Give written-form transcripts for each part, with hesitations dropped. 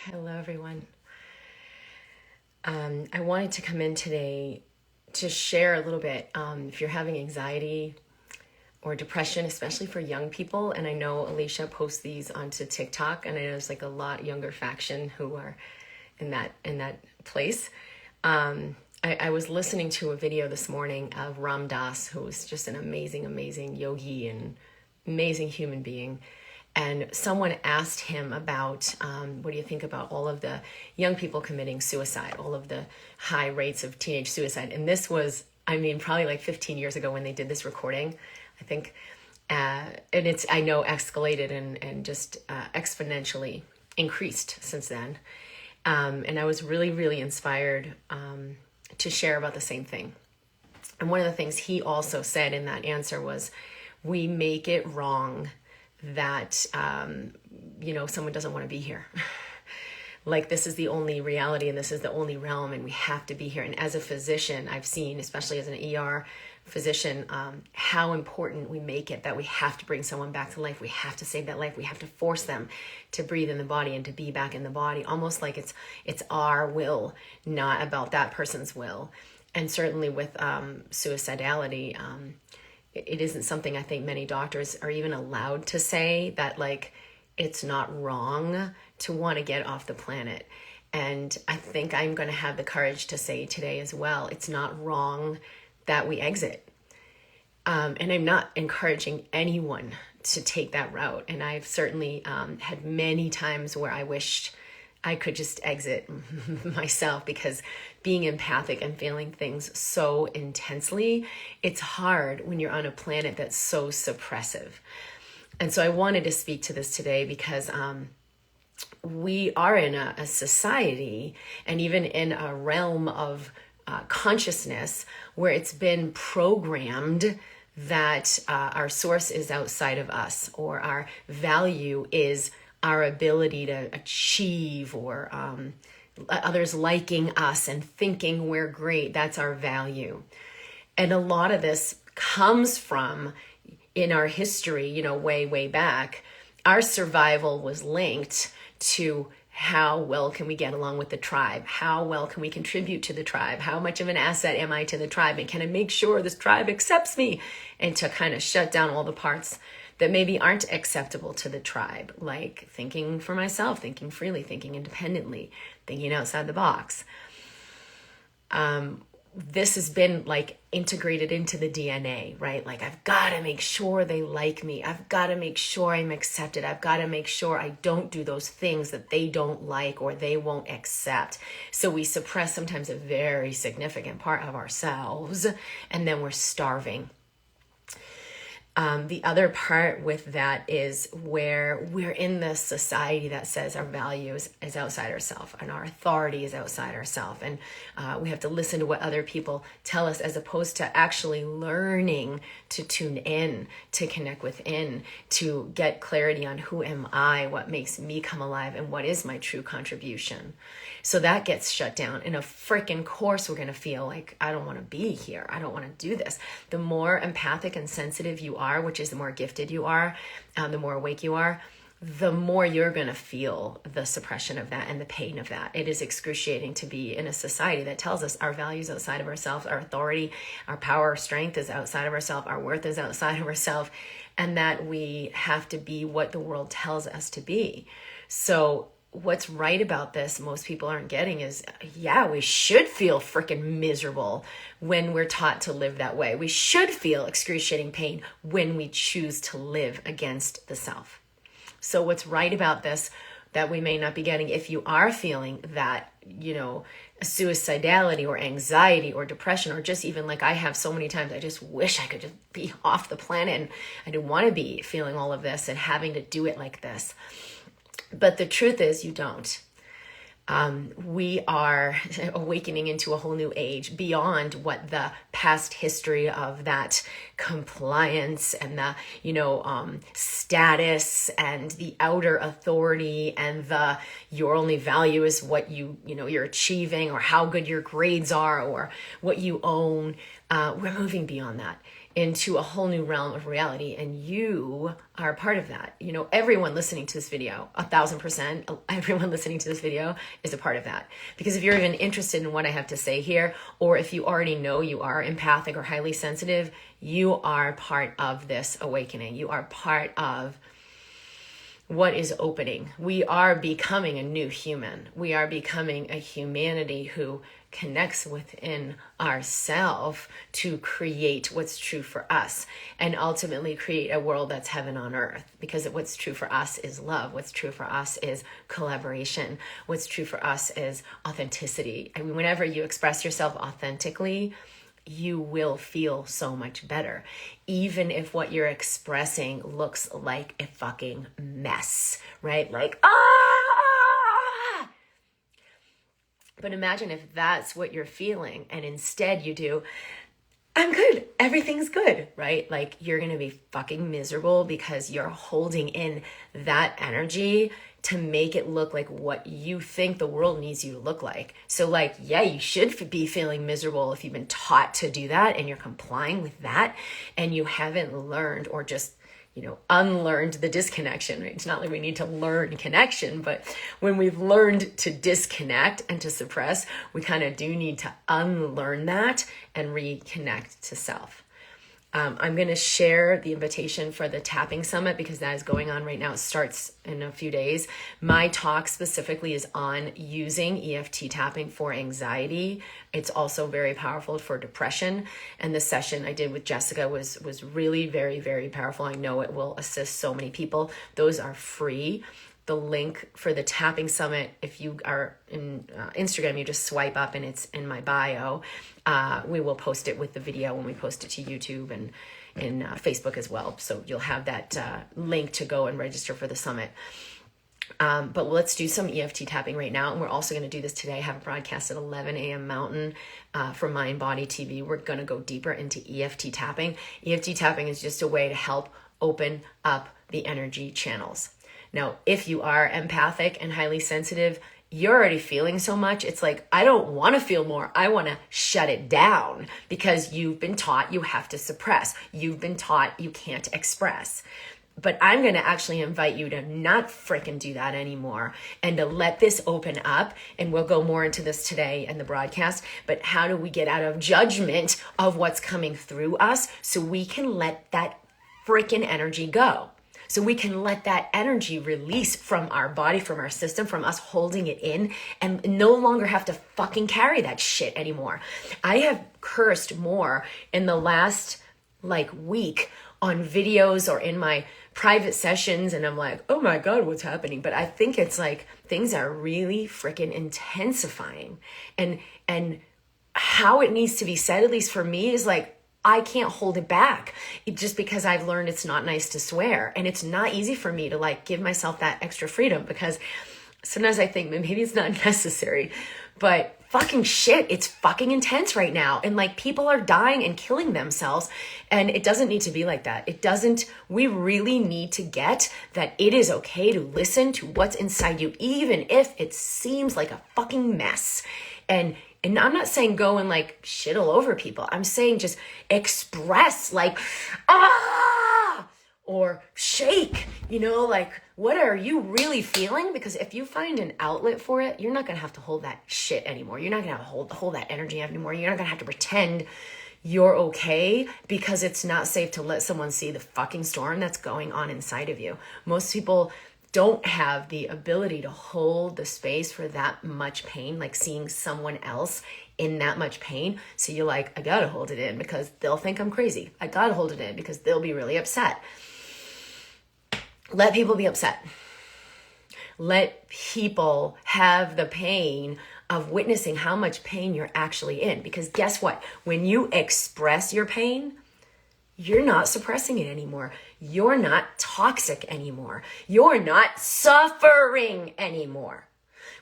Hello, everyone. I wanted to come in today to share a little bit. If you're having anxiety or depression, especially for young people, and I know Alicia posts these onto TikTok, and I know there's like a lot younger faction who are in that place. I was listening to a video this morning of Ram Dass, who is just an amazing yogi and amazing human being. And someone asked him about, what do you think about all of the young people committing suicide, all of the high rates of teenage suicide? And this was, probably like 15 years ago when they did this recording, I think. And it's, I know, escalated and just exponentially increased since then. And I was really inspired to share about the same thing. And one of the things he also said in that answer was, we make it wrong that, someone doesn't want to be here. Like, this is the only reality and this is the only realm and we have to be here. And as a physician, I've seen, especially as an ER physician, how important we make it, that we have to bring someone back to life. We have to save that life. We have to force them to breathe in the body and to be back in the body, almost like it's our will, not about that person's will. And certainly with suicidality, it isn't something I think many doctors are even allowed to say, that like it's not wrong to want to get off the planet. And I think I'm going to have the courage to say today as well, it's not wrong that we exit. And I'm not encouraging anyone to take that route. And I've certainly had many times where I wished I could just exit myself, because being empathic and feeling things so intensely, it's hard when you're on a planet that's so suppressive. And so I wanted to speak to this today because we are in a society and even in a realm of consciousness where it's been programmed that our source is outside of us, or our value is our ability to achieve, or others liking us and thinking we're great. That's our value. And a lot of this comes from, in our history, way back, our survival was linked to how well can we get along with the tribe? How well can we contribute to the tribe? How much of an asset am I to the tribe? And can I make sure this tribe accepts me? And to kind of shut down all the parts that maybe aren't acceptable to the tribe, like thinking for myself, thinking freely, thinking independently, thinking outside the box. This has been like integrated into the DNA, right? Like, I've got to make sure they like me. I've got to make sure I'm accepted. I've got to make sure I don't do those things that they don't like or they won't accept. So we suppress sometimes a very significant part of ourselves, and then we're starving. The other part with that is where we're in this society that says our value is outside ourselves and our authority is outside ourselves. And we have to listen to what other people tell us, as opposed to actually learning to tune in, to connect within, to get clarity on who am I, what makes me come alive, and what is my true contribution. So that gets shut down. And of freaking course, we're going to feel like, I don't want to be here. I don't want to do this. The more empathic and sensitive you are, which is the more gifted you are, the more awake you are, the more you're going to feel the suppression of that and the pain of that. It is excruciating to be in a society that tells us our values outside of ourselves, our authority, our power, our strength is outside of ourselves, our worth is outside of ourselves, and that we have to be what the world tells us to be. So what's right about this, most people aren't getting, is, yeah, we should feel freaking miserable when we're taught to live that way. We should feel excruciating pain when we choose to live against the self. So what's right about this that we may not be getting, if you are feeling that, suicidality or anxiety or depression, or just even like I have so many times, I just wish I could just be off the planet, and I didn't want to be feeling all of this and having to do it like this. But the truth is, you don't. We are awakening into a whole new age beyond what the past history of that compliance and the, status and the outer authority and the your only value is what you're achieving, or how good your grades are, or what you own. We're moving beyond that. into a whole new realm of reality, and you are a part of that. You know, everyone listening to this video, 1,000%, everyone listening to this video is a part of that. Because if you're even interested in what I have to say here, or if you already know you are empathic or highly sensitive, you are part of this awakening. You are part of what is opening. We are becoming a new human. We are becoming a humanity who connects within ourselves to create what's true for us and ultimately create a world that's heaven on earth. Because what's true for us is love. What's true for us is collaboration. What's true for us is authenticity. I mean, whenever you express yourself authentically, you will feel so much better, even if what you're expressing looks like a fucking mess, right? Like, But imagine if that's what you're feeling, and instead you do, I'm good, everything's good, right? Like, you're gonna be fucking miserable because you're holding in that energy to make it look like what you think the world needs you to look like. So like, yeah, you should be feeling miserable if you've been taught to do that and you're complying with that and you haven't learned or just, you know, unlearned the disconnection, right? It's not like we need to learn connection, but when we've learned to disconnect and to suppress, we kind of do need to unlearn that and reconnect to self. I'm going to share the invitation for the Tapping Summit because that is going on right now. It starts in a few days. My talk specifically is on using EFT tapping for anxiety. It's also very powerful for depression. And the session I did with Jessica was really very, very powerful. I know it will assist so many people. Those are free. The link for the Tapping Summit, if you are in Instagram, you just swipe up and it's in my bio. We will post it with the video when we post it to YouTube and in Facebook as well. So you'll have that link to go and register for the summit. But let's do some EFT tapping right now. And we're also going to do this today. I have a broadcast at 11 a.m. Mountain for Mind Body TV. We're going to go deeper into EFT tapping. EFT tapping is just a way to help open up the energy channels. Now, if you are empathic and highly sensitive, you're already feeling so much. It's like, I don't want to feel more. I want to shut it down because you've been taught you have to suppress. You've been taught you can't express. But I'm going to actually invite you to not freaking do that anymore and to let this open up. And we'll go more into this today in the broadcast. But how do we get out of judgment of what's coming through us so we can let that freaking energy go? So we can let that energy release from our body, from our system, from us holding it in and no longer have to fucking carry that shit anymore. I have cursed more in the last week on videos or in my private sessions. And I'm like, oh my God, what's happening? But I think it's like things are really freaking intensifying. And how it needs to be said, at least for me, is like, I can't hold it back just because I've learned it's not nice to swear. And it's not easy for me to give myself that extra freedom because sometimes I think maybe it's not necessary, but fucking shit, it's fucking intense right now. And people are dying and killing themselves. And it doesn't need to be like that. We really need to get that it is okay to listen to what's inside you, even if it seems like a fucking mess. And I'm not saying go and shit all over people. I'm saying just express or shake, what are you really feeling? Because if you find an outlet for it, you're not going to have to hold that shit anymore. You're not going to hold that energy anymore. You're not going to have to pretend you're okay because it's not safe to let someone see the fucking storm that's going on inside of you. Most people don't have the ability to hold the space for that much pain, seeing someone else in that much pain. So you're like, I gotta hold it in because they'll think I'm crazy. I gotta hold it in because they'll be really upset. Let people be upset. Let people have the pain of witnessing how much pain you're actually in. Because guess what? When you express your pain, you're not suppressing it anymore. You're not toxic anymore. You're not suffering anymore.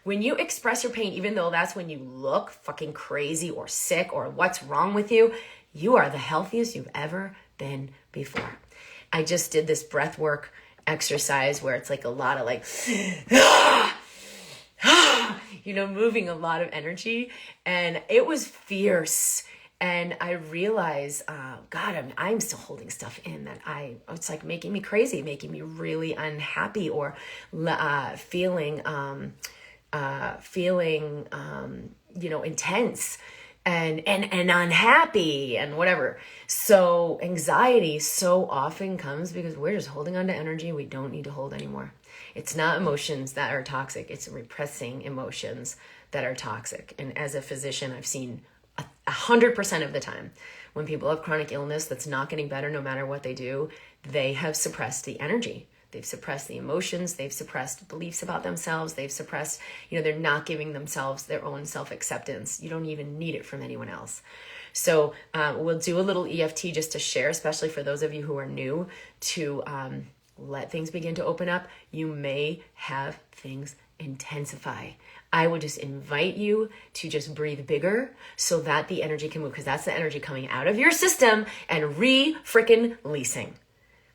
When you express your pain, even though that's when you look fucking crazy or sick or what's wrong with you, you are the healthiest you've ever been before. I just did this breathwork exercise where it's a lot of moving a lot of energy, and it was fierce. And I realize, God, I'm still holding stuff in that it's like making me crazy, making me really unhappy, or feeling, intense and unhappy and whatever. So anxiety so often comes because we're just holding on to energy we don't need to hold anymore. It's not emotions that are toxic. It's repressing emotions that are toxic. And as a physician, I've seen 100% of the time when people have chronic illness that's not getting better no matter what they do, they have suppressed the energy. They've suppressed the emotions. They've suppressed beliefs about themselves. They've suppressed, they're not giving themselves their own self-acceptance. You don't even need it from anyone else. So we'll do a little EFT just to share, especially for those of you who are new, to let things begin to open up. You may have things intensify. I would just invite you to just breathe bigger so that the energy can move, because that's the energy coming out of your system and re-frickin-leasing.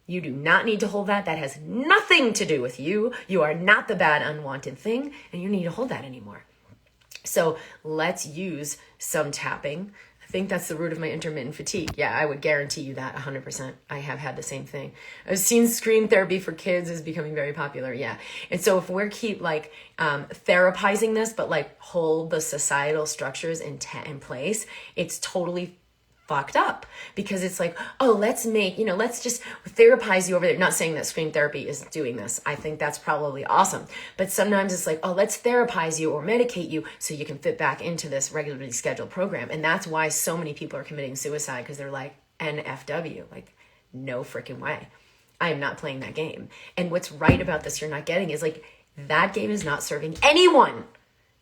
You do not need to hold that. That has nothing to do with you. You are not the bad unwanted thing, and you need to hold that anymore. So let's use some tapping. I think that's the root of my intermittent fatigue. Yeah, I would guarantee you that 100%. I have had the same thing. I've seen screen therapy for kids is becoming very popular. Yeah. And so if we're keep therapizing this, but hold the societal structures in place, it's totally fucked up, because it's let's just therapize you over there. Not saying that screen therapy is doing this. I think that's probably awesome. But sometimes it's let's therapize you or medicate you so you can fit back into this regularly scheduled program. And that's why so many people are committing suicide, because they're NFW, no freaking way. I am not playing that game. And what's right about this you're not getting is that game is not serving anyone.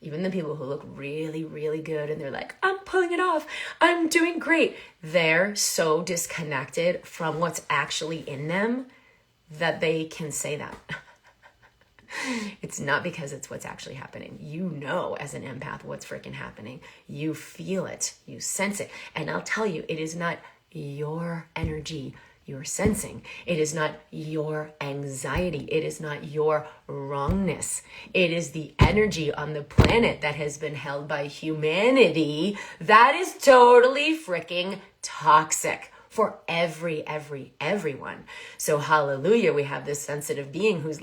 Even the people who look really, really good and they're I'm pulling it off, I'm doing great. They're so disconnected from what's actually in them that they can say that. It's not because it's what's actually happening. As an empath, what's freaking happening. You feel it, you sense it. And I'll tell you, it is not your energy you're sensing. It is not your anxiety. It is not your wrongness. It is the energy on the planet that has been held by humanity that is totally freaking toxic for everyone. So hallelujah, we have this sensitive being who's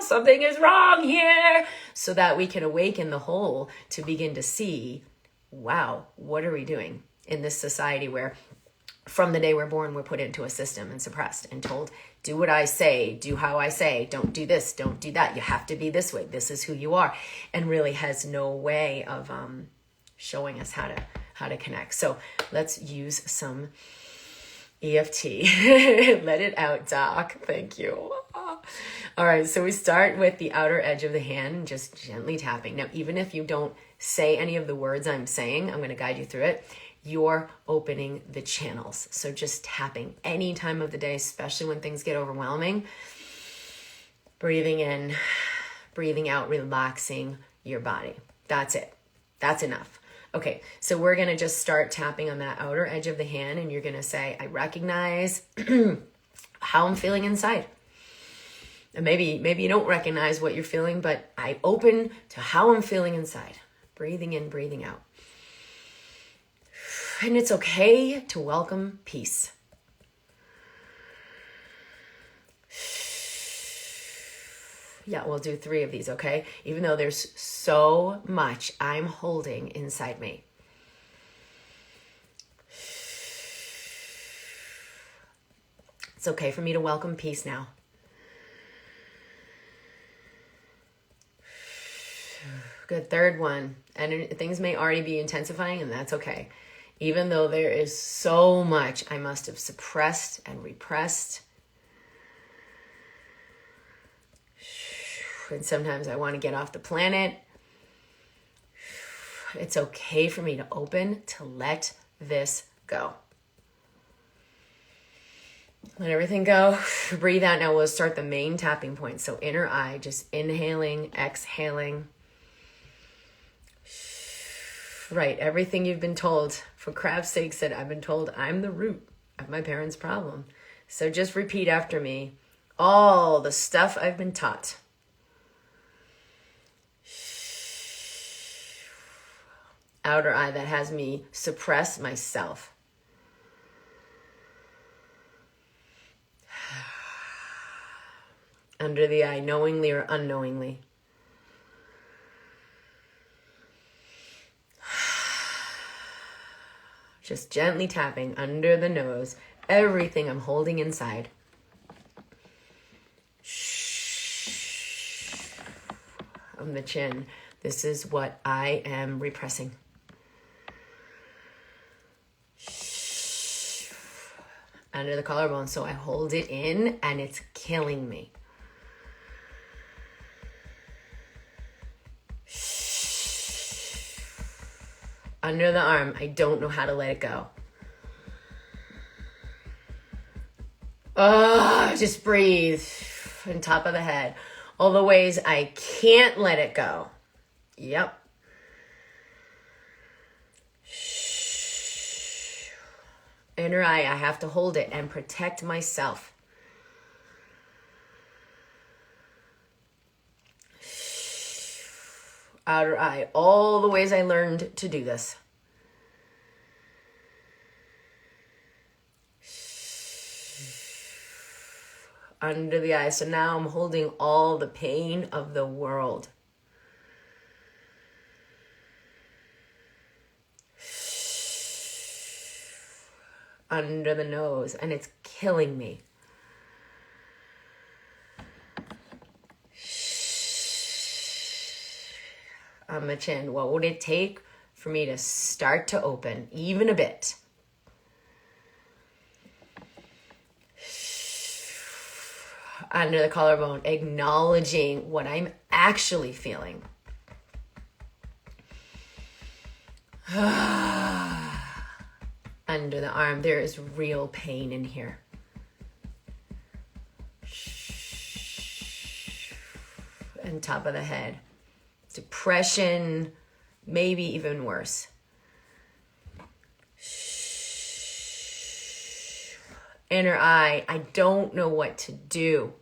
something is wrong here, so that we can awaken the whole to begin to see, wow, what are we doing in this society where from the day we're born, we're put into a system and suppressed and told, do what I say, do how I say, don't do this, don't do that. You have to be this way. This is who you are. And really has no way of showing us how to connect. So let's use some EFT. Let it out, Doc. Thank you. All right. So we start with the outer edge of the hand and just gently tapping. Now, even if you don't say any of the words I'm saying, I'm going to guide you through it. You're opening the channels. So just tapping any time of the day, especially when things get overwhelming. Breathing in, breathing out, relaxing your body. That's it. That's enough. Okay, so we're going to just start tapping on that outer edge of the hand, and you're going to say, I recognize how I'm feeling inside. And maybe you don't recognize what you're feeling, but I open to how I'm feeling inside. Breathing in, breathing out. And it's okay to welcome peace. Yeah, we'll do 3 of these, okay? Even though there's so much I'm holding inside me. It's okay for me to welcome peace now. Good, 3rd one. And things may already be intensifying, and that's okay. Even though there is so much I must have suppressed and repressed. And sometimes I want to get off the planet. It's okay for me to open, to let this go. Let everything go. Breathe out. Now we'll start the main tapping point. So inner eye, just inhaling, exhaling. Right, everything you've been told. For crap's sake, said, I've been told I'm the root of my parents' problem. So just repeat after me all the stuff I've been taught. outer eye that has me suppress myself. Under the eye, knowingly or unknowingly. Just gently tapping under the nose, everything I'm holding inside. On the chin, this is what I am repressing. Under the collarbone, so I hold it in and it's killing me. Under the arm, I don't know how to let it go. Just breathe. On top of the head. All the ways I can't let it go. Yep. Inner eye, I have to hold it and protect myself. Outer eye, all the ways I learned to do this. Under the eye, so now I'm holding all the pain of the world. Under the nose, and it's killing me. On the chin, what would it take for me to start to open even a bit? Under the collarbone, acknowledging what I'm actually feeling. Under the arm, there is real pain in here. And top of the head, depression, maybe even worse. Inner eye, I don't know what to do.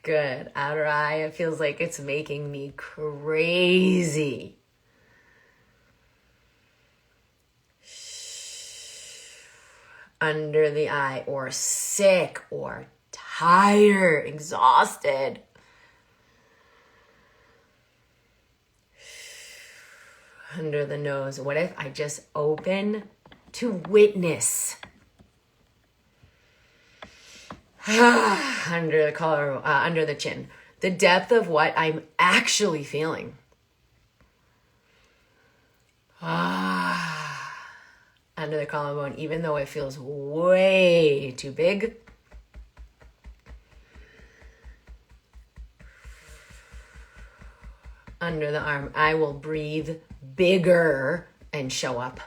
Good. Outer eye, it feels like it's making me crazy. Under the eye, or sick, or tired, exhausted. Under the nose, what if I just open to witness? Under the collar, under the chin, the depth of what I'm actually feeling. Under the collarbone, even though it feels way too big. Under the arm, I will breathe bigger and show up.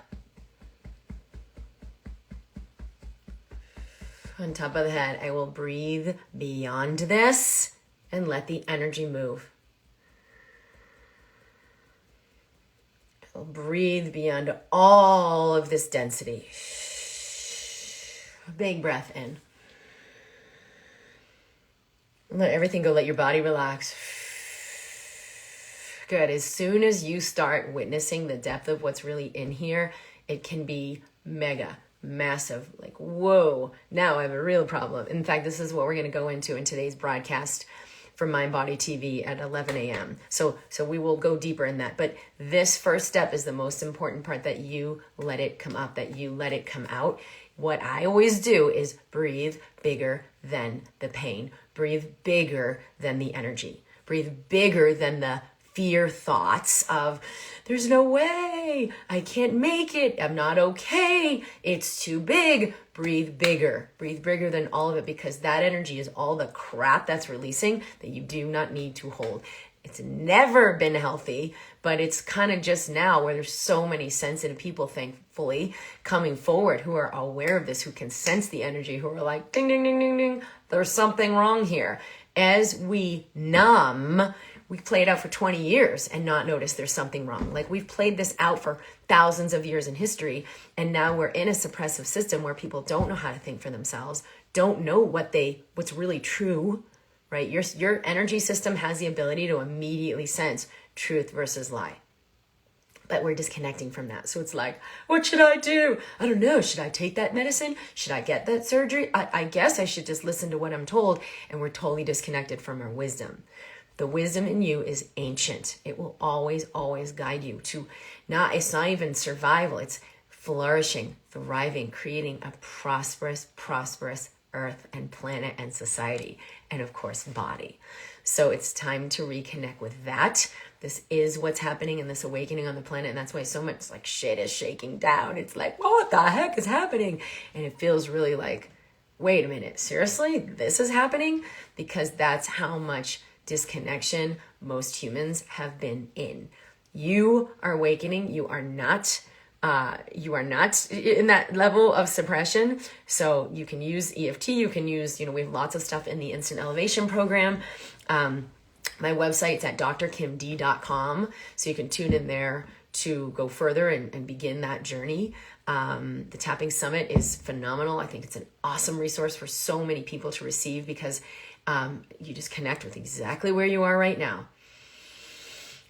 On top of the head, I will breathe beyond this and let the energy move. I'll breathe beyond all of this density. Big breath in. Let everything go. Let your body relax. Good. As soon as you start witnessing the depth of what's really in here, it can be mega, massive. Like, whoa, now I have a real problem. In fact, this is what we're going to go into in today's broadcast for Mind Body TV at 11 a.m. So we will go deeper in that. But this first step is the most important part, that you let it come up, that you let it come out. What I always do is breathe bigger than the pain. Breathe bigger than the energy. Breathe bigger than the fear thoughts of, there's no way, I can't make it, I'm not okay, it's too big. Breathe bigger than all of it, because that energy is all the crap that's releasing that you do not need to hold. It's never been healthy, but it's kind of just now where there's so many sensitive people, thankfully, coming forward who are aware of this, who can sense the energy, who are like, ding, ding, ding, ding, ding, there's something wrong here. As we numb, we've played out for 20 years and not noticed there's something wrong. Like, we've played this out for thousands of years in history, and now we're in a suppressive system where people don't know how to think for themselves, don't know what's really true, right? Your energy system has the ability to immediately sense truth versus lie. But we're disconnecting from that. So it's like, what should I do? I don't know. Should I take that medicine? Should I get that surgery? I guess I should just listen to what I'm told. And we're totally disconnected from our wisdom. The wisdom in you is ancient. It will always, always guide you to it's not even survival. It's flourishing, thriving, creating a prosperous earth and planet and society. And of course, body. So it's time to reconnect with that. This is what's happening in this awakening on the planet. And that's why so much like shit is shaking down. It's like, what the heck is happening? And it feels really like, wait a minute, seriously? This is happening? Because that's how much disconnection most humans have been in. You are awakening. You are not in that level of suppression. So you can use EFT. You can use, we have lots of stuff in the Instant Elevation program. My website's at drkimd.com. So you can tune in there to go further and begin that journey. The Tapping Summit is phenomenal. I think it's an awesome resource for so many people to receive because you just connect with exactly where you are right now.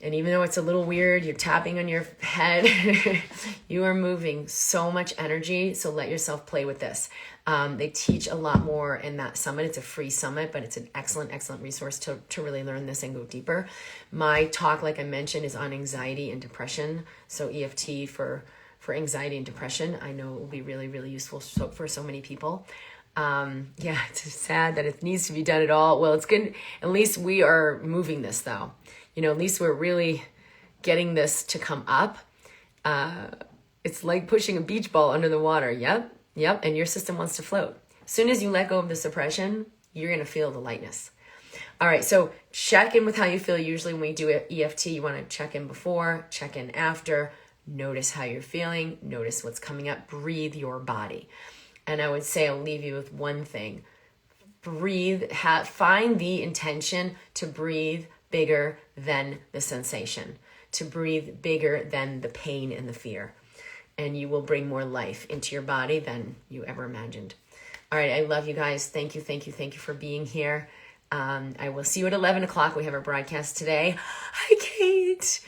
And even though it's a little weird, you're tapping on your head, you are moving so much energy. So let yourself play with this. They teach a lot more in that summit. It's a free summit, but it's an excellent resource to really learn this and go deeper. My talk, like I mentioned, is on anxiety and depression. So EFT for anxiety and depression, I know it will be really, really useful for so many people. It's sad that it needs to be done at all. Well, it's good. At least we are moving this though. At least we're really getting this to come up. It's like pushing a beach ball under the water. Yep. And your system wants to float. As soon as you let go of the suppression, you're going to feel the lightness. All right. So check in with how you feel. Usually when we do EFT, you want to check in before, check in after, notice how you're feeling, notice what's coming up, breathe your body. And I would say I'll leave you with one thing. Breathe, find the intention to breathe bigger than the sensation, to breathe bigger than the pain and the fear. And you will bring more life into your body than you ever imagined. All right, I love you guys. Thank you for being here. I will see you at 11 o'clock. We have our broadcast today. Hi, Kate.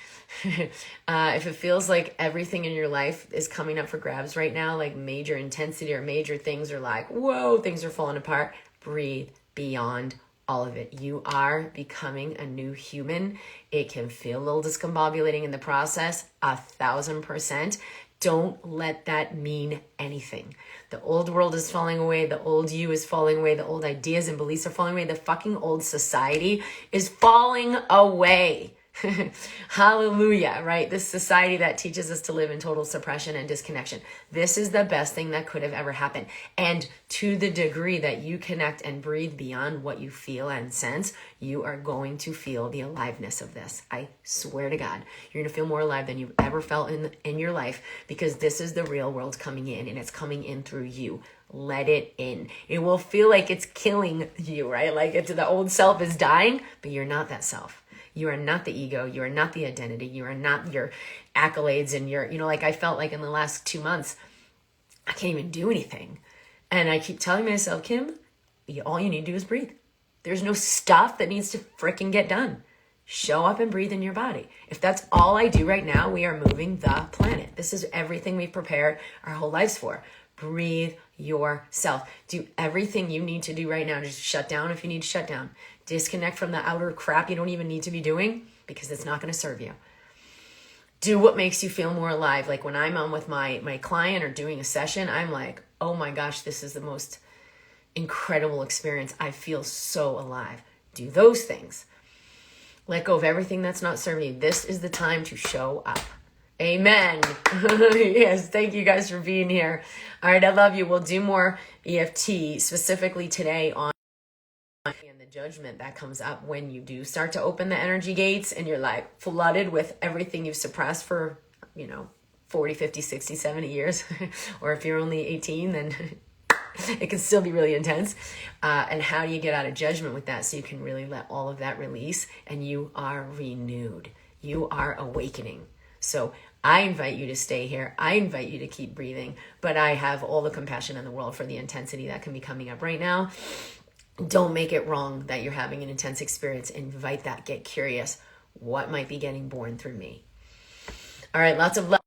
If it feels like everything in your life is coming up for grabs right now, like major intensity or major things are like, whoa, things are falling apart, breathe beyond all of it. You are becoming a new human. It can feel a little discombobulating in the process, 1,000%. Don't let that mean anything. The old world is falling away. The old you is falling away. The old ideas and beliefs are falling away. The fucking old society is falling away. Hallelujah, right? This society that teaches us to live in total suppression and disconnection. This is the best thing that could have ever happened. And to the degree that you connect and breathe beyond what you feel and sense, you are going to feel the aliveness of this. I swear to God, you're going to feel more alive than you've ever felt in your life, because this is the real world coming in, and it's coming in through you. Let it in. It will feel like it's killing you, right? Like the old self is dying, but you're not that self. You are not the ego. You are not the identity. You are not your accolades and your, like I felt like in the last 2 months, I can't even do anything. And I keep telling myself, Kim, all you need to do is breathe. There's no stuff that needs to freaking get done. Show up and breathe in your body. If that's all I do right now, we are moving the planet. This is everything we've prepared our whole lives for. Breathe yourself. Do everything you need to do right now. Just shut down if you need to shut down. Disconnect from the outer crap you don't even need to be doing, because it's not going to serve you. Do what makes you feel more alive. Like when I'm on with my client or doing a session, I'm like, oh my gosh, this is the most incredible experience. I feel so alive. Do those things. Let go of everything that's not serving you. This is the time to show up. Amen. Yes, thank you guys for being here. All right, I love you. We'll do more EFT specifically today on and the judgment that comes up when you do start to open the energy gates and you're like flooded with everything you've suppressed for 40, 50, 60, 70 years. Or if you're only 18, then it can still be really intense. And how do you get out of judgment with that so you can really let all of that release and you are renewed. You are awakening. So I invite you to stay here. I invite you to keep breathing, but I have all the compassion in the world for the intensity that can be coming up right now. Don't make it wrong that you're having an intense experience. Invite that. Get curious. What might be getting born through me? All right, lots of love.